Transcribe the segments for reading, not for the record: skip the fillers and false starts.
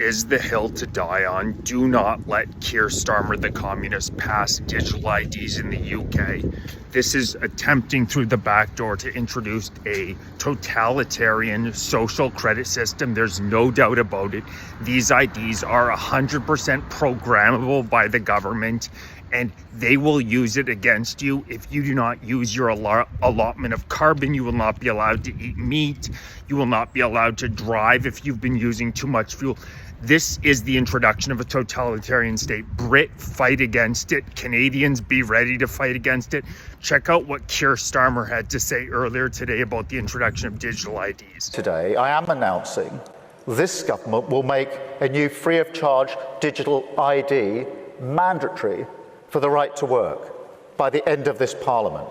is the hill to die on. Do not let Keir Starmer, the communist, pass digital IDs in the UK. This is attempting through the back door to introduce a totalitarian social credit system. There's no doubt about it. These IDs are 100% programmable by the government, and they will use it against you. If you do not use your allotment of carbon, you will not be allowed to eat meat. You will not be allowed to drive if you've been using too much fuel. This is the introduction of a totalitarian state. Brit, fight against it. Canadians, be ready to fight against it. Check out what Keir Starmer had to say earlier today about the introduction of digital IDs. Today, I am announcing this government will make a new free of charge digital ID mandatory for the right to work by the end of this Parliament.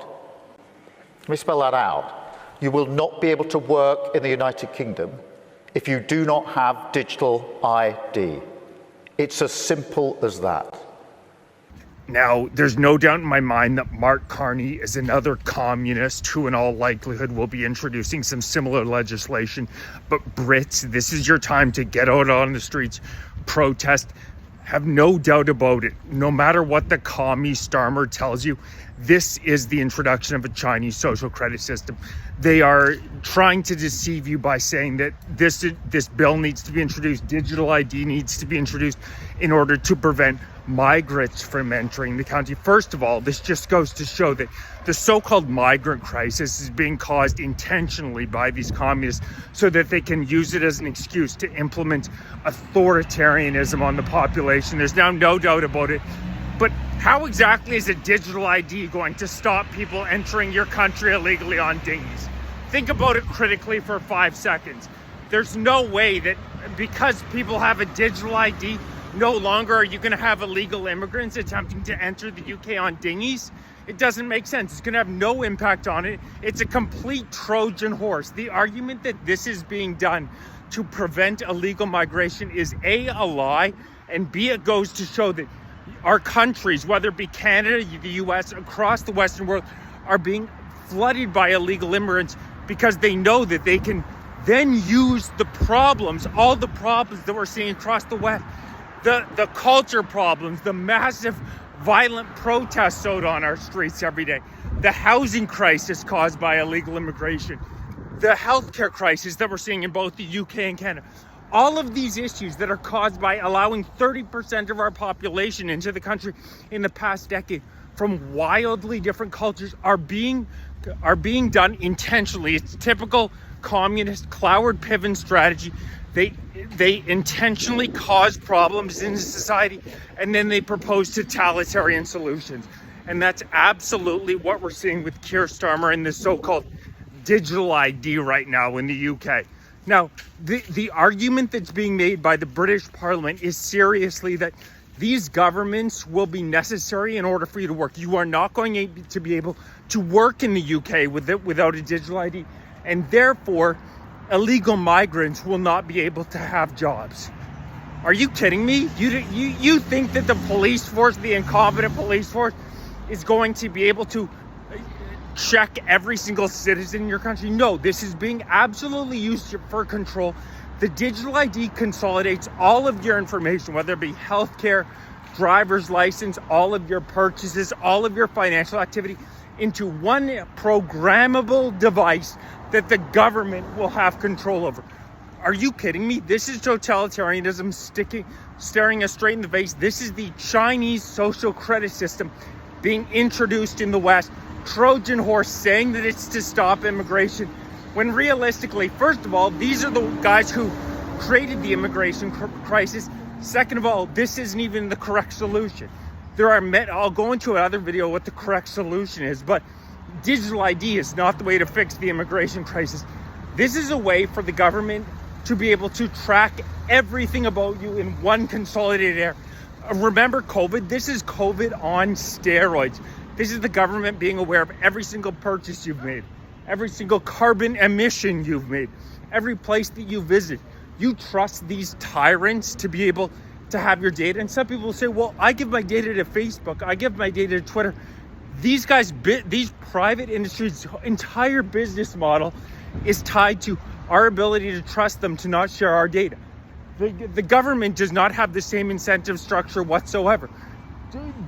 Let me spell that out. You will not be able to work in the United Kingdom if you do not have digital ID. It's as simple as that. Now, there's no doubt in my mind that Mark Carney is another communist who in all likelihood will be introducing some similar legislation. But Brits, this is your time to get out on the streets, protest. Have no doubt about it. No matter what the commie Starmer tells you, this is the introduction of a Chinese social credit system. They are trying to deceive you by saying that this bill needs to be introduced, digital ID needs to be introduced in order to prevent migrants from entering the country. First of all, this just goes to show that the so-called migrant crisis is being caused intentionally by these communists so that they can use it as an excuse to implement authoritarianism on the population. There's now no doubt about it. But how exactly is a digital ID going to stop people entering your country illegally on dinghies? Think about it critically for 5 seconds. There's no way that because people have a digital ID, no longer are you going to have illegal immigrants attempting to enter the UK on dinghies. It doesn't make sense. It's going to have no impact on it. It's a complete Trojan horse. The argument that this is being done to prevent illegal migration is A, a lie, and B, it goes to show that our countries, whether it be Canada, the US, across the Western world, are being flooded by illegal immigrants because they know that they can then use the problems, all the problems that we're seeing across the West, the culture problems, the massive violent protests out on our streets every day, the housing crisis caused by illegal immigration, the healthcare crisis that we're seeing in both the UK and Canada. All of these issues that are caused by allowing 30% of our population into the country in the past decade from wildly different cultures are being done intentionally. It's typical communist Cloward Piven strategy. They intentionally cause problems in society and then they propose totalitarian solutions. And that's absolutely what we're seeing with Keir Starmer and this so-called digital ID right now in the UK. Now, the argument that's being made by the British Parliament is seriously that these governments will be necessary in order for you to work. You are not going to be able to work in the UK without a digital ID, and therefore illegal migrants will not be able to have jobs. Are you kidding me? You think that the police force, the incompetent police force, is going to be able to check every single citizen in your country? No, this is being absolutely used for control. The digital ID consolidates all of your information, whether it be healthcare, driver's license, all of your purchases, all of your financial activity, into one programmable device that the government will have control over. Are you kidding me? This is totalitarianism staring us straight in the face. This is the Chinese social credit system being introduced in the West. Trojan horse saying that it's to stop immigration, when realistically, first of all, these are the guys who created the immigration crisis. Second of all, this isn't even the correct solution. I'll go into another video what the correct solution is, but digital ID is not the way to fix the immigration crisis. This is a way for the government to be able to track everything about you in one consolidated area. Remember COVID? This is COVID on steroids. This is the government being aware of every single purchase you've made, every single carbon emission you've made, every place that you visit. You trust these tyrants to be able to have your data. And some people will say, well, I give my data to Facebook, I give my data to Twitter. These guys, these private industries' entire business model is tied to our ability to trust them to not share our data. The government does not have the same incentive structure whatsoever.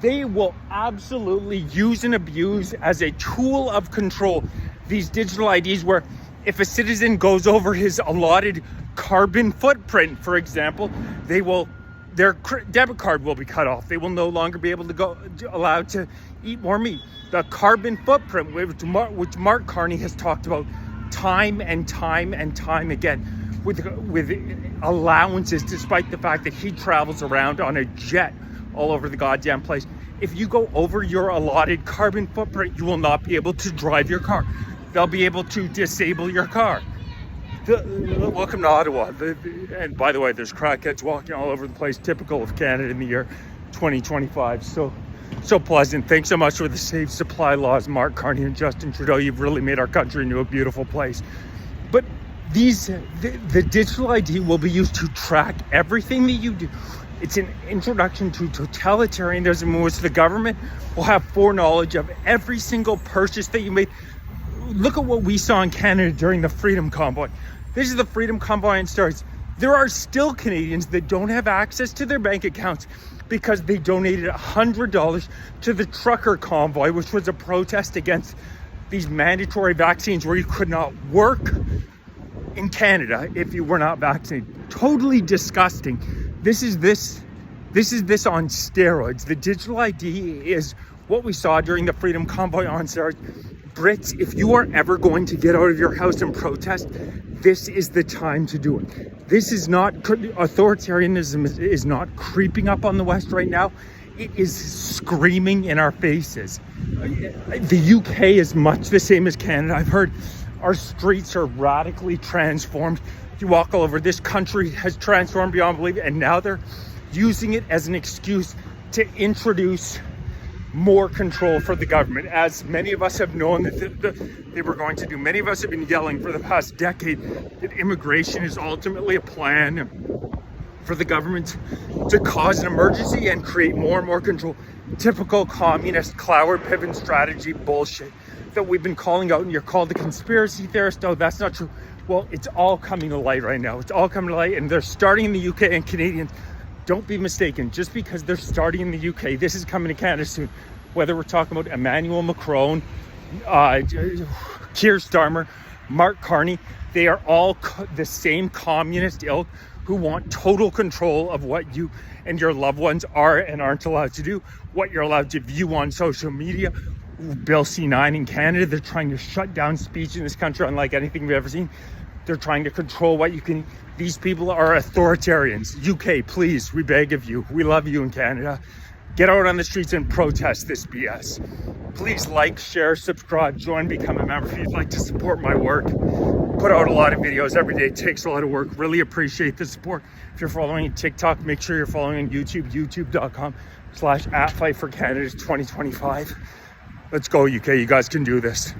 They will absolutely use and abuse as a tool of control these digital IDs, where if a citizen goes over his allotted carbon footprint, for example, their debit card will be cut off. They will no longer be able to allowed to eat more meat. The carbon footprint, which Mark Carney has talked about time and time and time again, with allowances, despite the fact that he travels around on a jet all over the goddamn place. If you go over your allotted carbon footprint, you will not be able to drive your car. They'll be able to disable your car. Welcome to Ottawa. And by the way, there's crackheads walking all over the place, typical of Canada in the year 2025. So pleasant. Thanks so much for the safe supply laws, Mark Carney and Justin Trudeau. You've really made our country into a beautiful place. But the digital ID will be used to track everything that you do. It's an introduction to totalitarianism, in which the government will have foreknowledge of every single purchase that you made. Look at what we saw in Canada during the Freedom Convoy. This is the Freedom Convoy and starts. There are still Canadians that don't have access to their bank accounts because they donated $100 to the trucker convoy, which was a protest against these mandatory vaccines where you could not work in Canada if you were not vaccinated. Totally disgusting. This is this on steroids. The digital ID is what we saw during the Freedom Convoy on steroids. Brits, if you are ever going to get out of your house and protest, this is the time to do it. This is not, authoritarianism is not creeping up on the West right now. It is screaming in our faces. The UK is much the same as Canada. I've heard our streets are radically transformed. You walk all over, this country has transformed beyond belief, and now they're using it as an excuse to introduce more control for the government, as many of us have known that they were going to do. Many of us have been yelling for the past decade that immigration is ultimately a plan for the government to cause an emergency and create more and more control. Typical communist Cloward-Piven strategy bullshit that we've been calling out, and you're called a conspiracy theorist. Oh, that's not true. Well, it's all coming to light right now. It's all coming to light, and they're starting in the UK, and Canadians, don't be mistaken. Just because they're starting in the UK, this is coming to Canada soon. Whether we're talking about Emmanuel Macron, Keir Starmer, Mark Carney, they are all the same communist ilk who want total control of what you and your loved ones are and aren't allowed to do, what you're allowed to view on social media. Bill C9 in Canada, they're trying to shut down speech in this country unlike anything we've ever seen. They're trying to control what you can. These people are authoritarians. UK, please, we beg of you. We love you in Canada. Get out on the streets and protest this BS. Please like, share, subscribe, join, become a member if you'd like to support my work. Put out a lot of videos every day. It takes a lot of work. Really appreciate the support. If you're following TikTok, make sure you're following on YouTube, youtube.com/@FightForCanada 2025. Let's go, UK. You guys can do this.